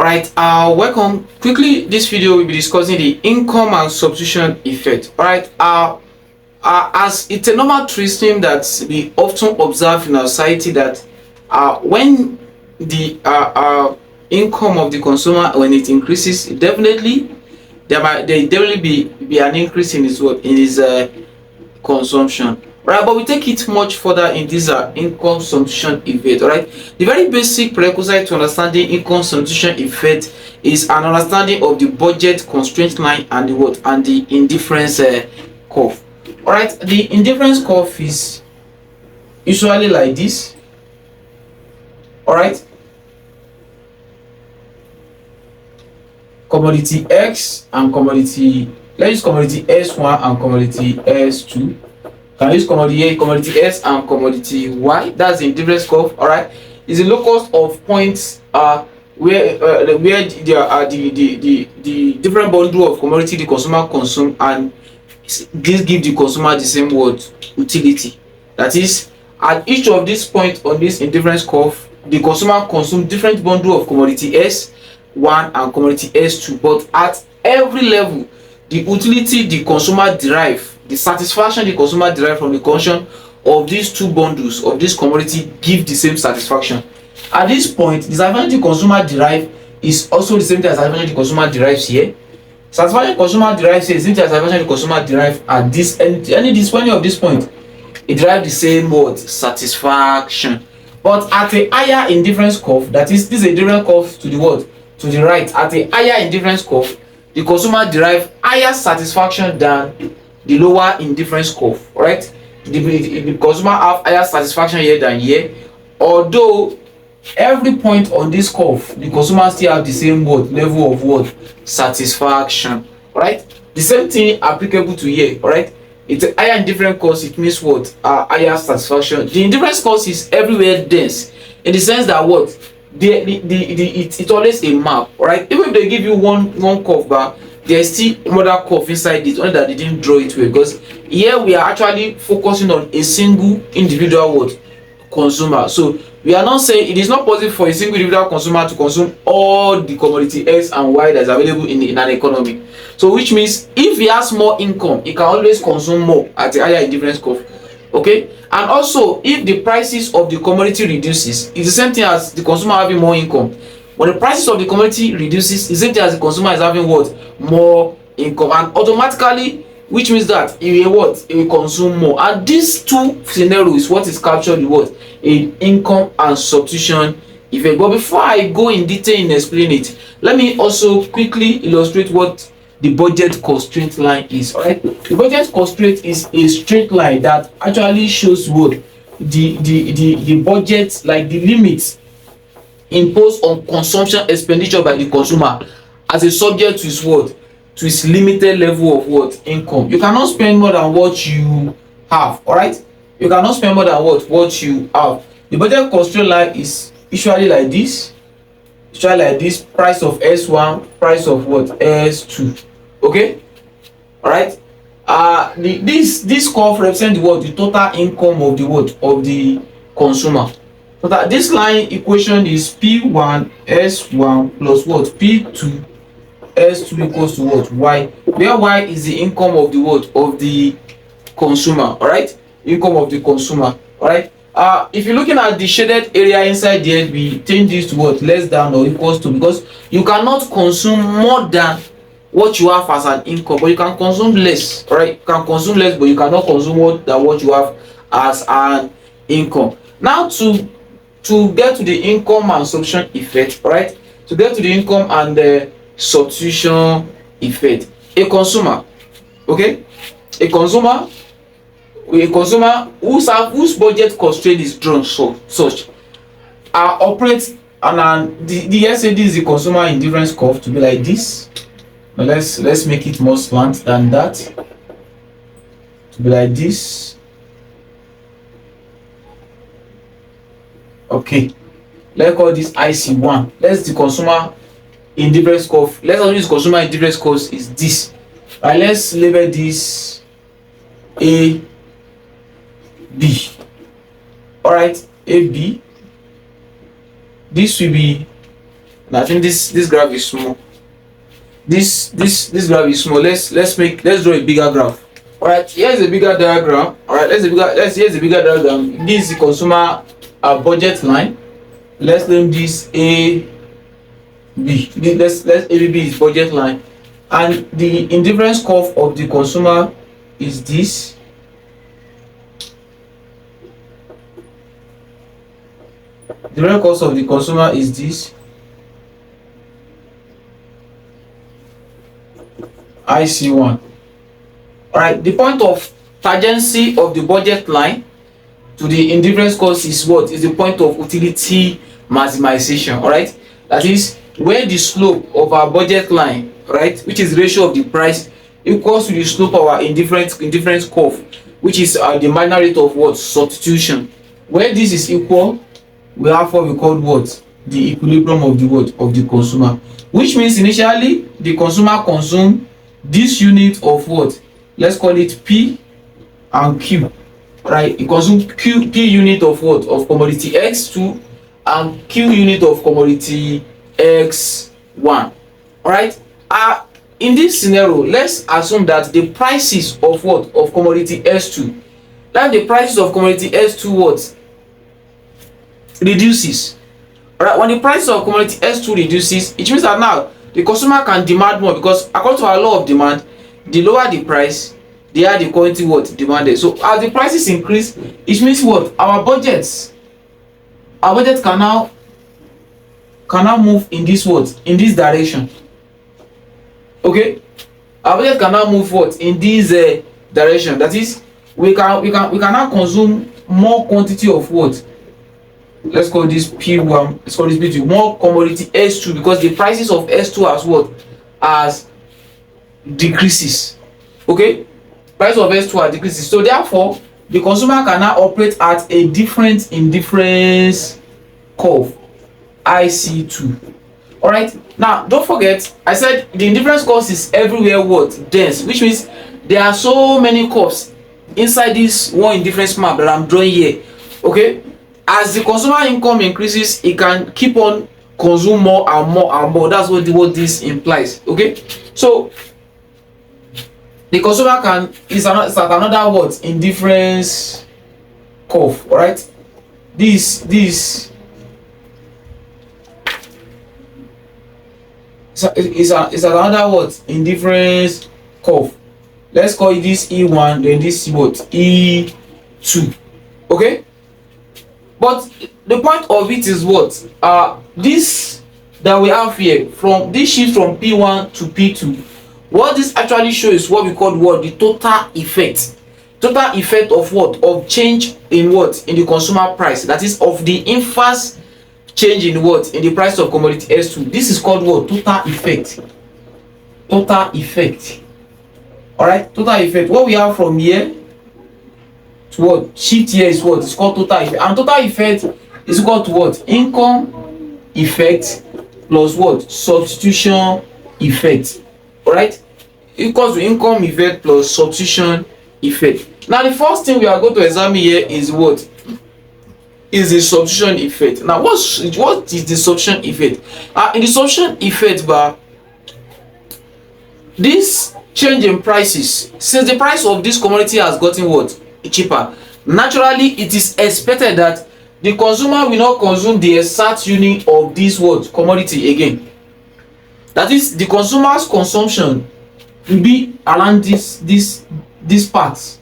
Alright, welcome. Quickly, this video will be discussing the income and substitution effect. Alright, as it's a normal truism that we often observe in our society that when the income of the consumer, when it increases, definitely there definitely be an increase in his consumption. Right, but we take it much further in this income substitution effect. All right, the very basic prerequisite to understanding income substitution effect is an understanding of the budget constraint line and the indifference curve. All right, the indifference curve is usually like this. All right, commodity X and commodity, let's use commodity S1 and commodity S2. Can use commodity A, commodity S, and commodity Y. That's the indifference curve. All right, is the locus of points where the different bundle of commodity the consumer consume, and this give the consumer the same utility. That is, at each of these points on this indifference curve, the consumer consume different bundle of commodity S1 and commodity S2, but at every level, the utility the consumer derive, the satisfaction the consumer derive from the consumption of these two bundles of this commodity give the same satisfaction. At this point, the satisfaction the consumer derive is also the same thing as satisfaction the consumer derives here. Satisfaction the consumer derives here is the same thing as satisfaction the consumer derive at this any of this point. It derives the same satisfaction. But at a higher indifference curve, that is, this is a different curve to the to the right. At a higher indifference curve, the consumer derive higher satisfaction than the lower indifference curve. Right, the consumer have higher satisfaction here than here, although every point on this curve the consumer still have the same level of satisfaction. Right, the same thing applicable to here. Right, it's a higher indifference curve, it means higher satisfaction. The indifference curve is everywhere dense in the sense that it's always a map. Right, even if they give you one curve bar, there's still another curve inside it, only that they didn't draw it well, because here we are actually focusing on a single individual consumer. So we are not saying it is not possible for a single individual consumer to consume all the commodity X and Y that's available in an economy. So which means if he has more income, he can always consume more at a higher indifference curve. Okay, and also if the prices of the commodity reduces, it's the same thing as the consumer having more income. When the prices of the commodity reduces, it's the same thing as the consumer is having more income, and automatically, which means that he will consume more. And these two scenarios, what is captured in income and substitution effect. But before I go in detail in explain it, let me also quickly illustrate what the budget constraint line is. All right, the budget constraint is a straight line that actually shows the budget, like the limits imposed on consumption expenditure by the consumer as a subject to his limited level of income. You cannot spend more than what you have. All right, you cannot spend more than what you have. The budget constraint line is usually like this, price of S1, price of S2. Okay, all right. This curve represents the total income of the consumer. So that this line equation is P1 S1 plus P2 S2 equals to Y, where Y is the income of the consumer. All right, income of the consumer. All right, if you're looking at the shaded area inside there, we change this to less than or equals to, because you cannot consume more than what you have as an income, but you can consume less. All right, you can consume less, but you cannot consume more than what you have as an income. Now to get to the income and substitution effect, right? To get to the income and the substitution effect, a consumer whose budget constraint is drawn such operates, and the SAD is the consumer indifference curve to be like this. Now let's make it more slant than that, to be like this. Okay, let's call this IC1. Let's the consumer indifference curve. Let's use consumer indifference curve is this. Right, let's label this A B. All right, A B. This will be I think this graph is small. This graph is small. Let's draw a bigger graph. All right, here's a bigger diagram. All right, here's a bigger diagram. This is the consumer budget line. Let's name this A B. Let's ABB is budget line, and the indifference curve of the consumer is this. The real cost of the consumer is this. IC1. Alright, the point of tangency of the budget line to the indifference cost is what? Is the point of utility maximization. Alright, that is when the slope of our budget line, right, which is the ratio of the price, equals to the slope of our indifference curve, which is the marginal rate of what? Substitution. When this is equal, we have what we call what? The equilibrium of the what? Of the consumer, which means initially the consumer consume this unit of what? Let's call it P and Q, right? It consume P unit of what? Of commodity X2 and Q unit of commodity X1. Alright, in this scenario, let's assume that the prices of what? Of commodity S2, that the prices of commodity S2 what? Reduces. Alright, when the price of commodity S2 reduces, it means that now the consumer can demand more, because according to our law of demand, the lower the price, the higher the quantity what demanded. So as the prices increase, it means what? Our budget can now move in this what? In this direction. Okay, our budget can now move what? In this direction. That is, we can now consume more quantity of what? Let's call this P1, let's call this P2, more commodity S2, because the prices of S2 as what? As decreases. Okay, price of S2 as decreases. So therefore, the consumer can now operate at a different indifference curve, IC2. Alright, now don't forget, I said the indifference curve is everywhere what? Dense, which means there are so many curves inside this one indifference map that I'm drawing here. Okay, as the consumer income increases, it can keep on consume more and more and more. That's what this implies. Okay, so the consumer is at another what? Indifference curve. All right, this is another what? Indifference curve. Let's call it this E1, then this what? E2. Okay, but the point of it is what? This that we have here, from this shift from P1 to P2, what this actually shows is what we call what? The total effect of what? Of change in what? In the consumer price, that is of the inverse change in what? In the price of commodity S2. This is called what? Total effect. All right, total effect. What we have from here to what? Shift here is what? It's called total effect. And total effect is equal to what? Income effect plus what? Substitution effect. All right, equals to income effect plus substitution effect. Now the first thing we are going to examine here is what? Is the substitution effect. Now what is the substitution effect? In the substitution effect bar, this change in prices, since the price of this commodity has gotten what? Cheaper, naturally it is expected that the consumer will not consume the exact unit of this what? Commodity again. That is, the consumer's consumption will be around this part.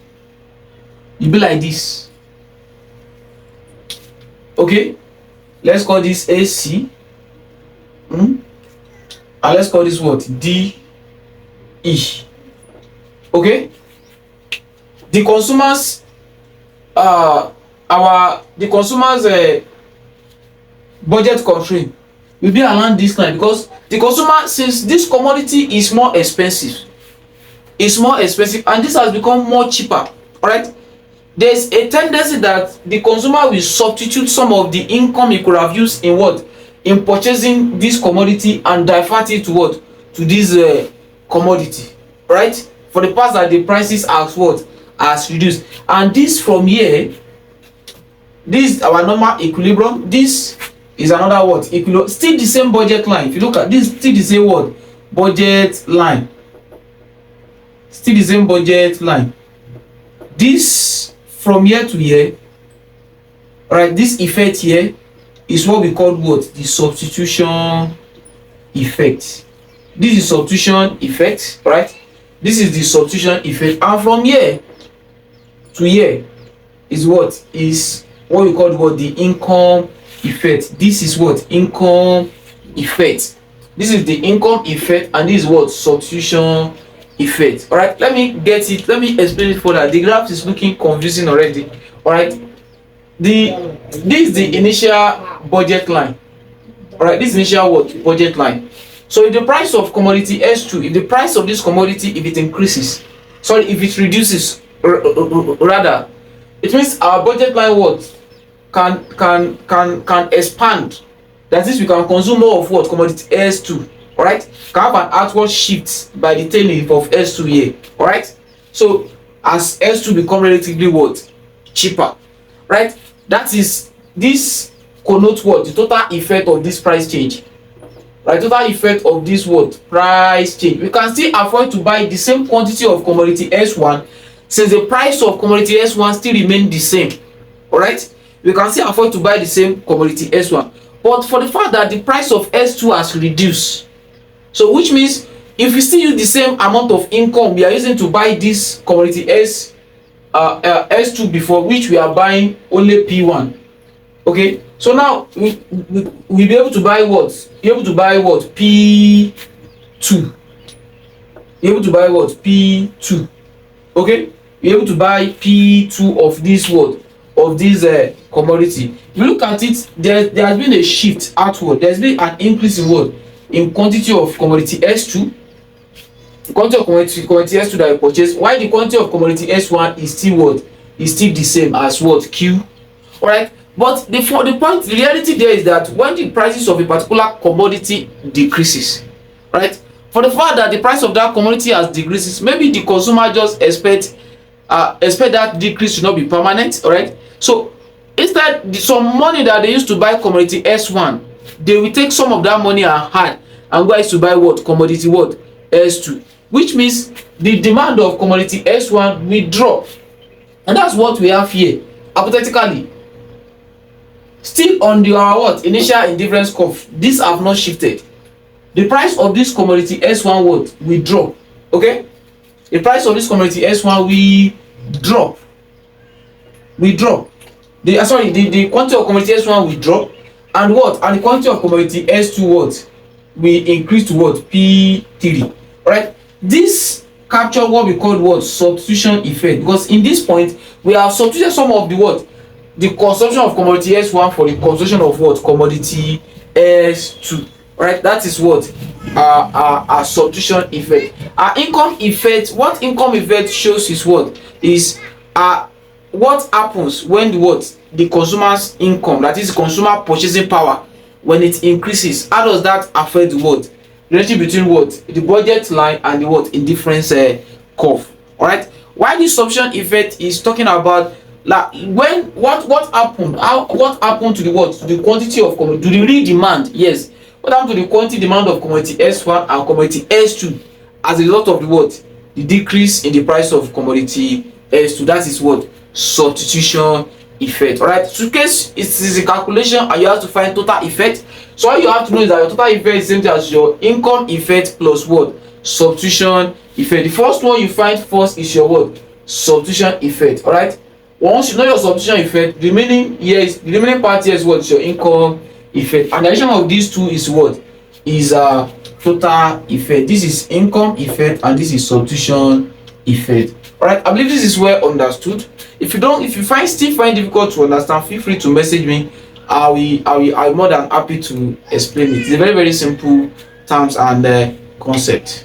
It will be like this. Okay, let's call this AC, and let's call this what? DE. Okay, the consumers budget constraint will be around this line, because the consumer, since this commodity is more expensive, and this has become more cheaper. All right, there's a tendency that the consumer will substitute some of the income he could have used in what? In purchasing this commodity, and divert it to what? To this commodity, right? For the past that the prices as what? As reduced. And this from here, this our normal equilibrium, this is another what equilibrium, still the same budget line. If you look at this, still the same what budget line, still the same budget line. This from here to here, right, this effect here is what we call what the substitution effect. This is substitution effect, right? This is the substitution effect, and from here to here is what we call what the income effect. This is what income effect. This is the income effect, and this is what substitution effect. All right, let me get it, let me explain it further. The graph is looking confusing already. All right, this is the initial budget line. All right, this initial what budget line. So if the price of commodity S2, if the price of this commodity, if it increases, sorry, if it reduces, rather, it means our budget line what can expand. That is, we can consume more of what commodity S2. All right, can have an outward shift by the tail end of S2 here. All right, so as S2 become relatively what cheaper, right? That is, this connotes what the total effect of this price change. Right, total effect of this what price change. We can still afford to buy the same quantity of commodity S1 since the price of commodity S1 still remain the same. All right, we can still afford to buy the same commodity S1, but for the fact that the price of S2 has reduced, so which means if we still use the same amount of income we are using to buy this commodity S2 before, which we are buying only P1. Okay, so now we'll be able to buy what? Be able to buy what? P2. Be able to buy what? P2. Okay, be able to buy P2 of this what? Of this commodity. If you look at it, there has been a shift outward. There's been an increase in what? In quantity of commodity S2. The quantity of commodity S2 that I purchased, while the quantity of commodity S1 is still what? Is still the same as what? Q. Alright. But the reality there is that when the prices of a particular commodity decreases, right? For the fact that the price of that commodity has decreases, maybe the consumer just expect that decrease to not be permanent, all right? So instead, some money that they used to buy commodity S1, they will take some of that money and add and go to buy what? Commodity what? S2, which means the demand of commodity S1 will drop, and that's what we have here. Hypothetically, still on our what initial indifference curve, these have not shifted. The price of this commodity S1 what will drop. Okay, the price of this commodity S1 will drop. The quantity of commodity S1 will drop, and what? And the quantity of commodity S2 what will increase to what? P3. Right? This capture what we call what? Substitution effect, because in this point we have substituted some of the what? The consumption of commodity S1 for the consumption of what? Commodity S2. Right? That is what our substitution effect. Our income effect, what income effect shows is what? Is what happens when the consumer's income, that is consumer purchasing power, when it increases. How does that affect what? The relationship between what? The budget line and the what? Indifference curve. Alright? Why this substitution effect is talking about, like, when what happened? What happened to the what? To the quantity of commodity, to the real demand? Yes. What happened to the quantity demand of commodity S1 and commodity S2 as a result of the what? The decrease in the price of commodity S2. That is what? Substitution effect. Alright. So in case it is a calculation and you have to find total effect. So all you have to know is that your total effect is the same as your income effect plus what? Substitution effect. The first one you find first is your what? Substitution effect. Alright. Once you know your substitution effect, the remaining part here is what? Is your income effect. And the addition of these two is what? Is total effect. This is income effect and this is substitution effect. Alright, I believe this is well understood. If you still find difficult to understand, feel free to message me. I'll more than happy to explain it. It's a very, very simple terms and concept.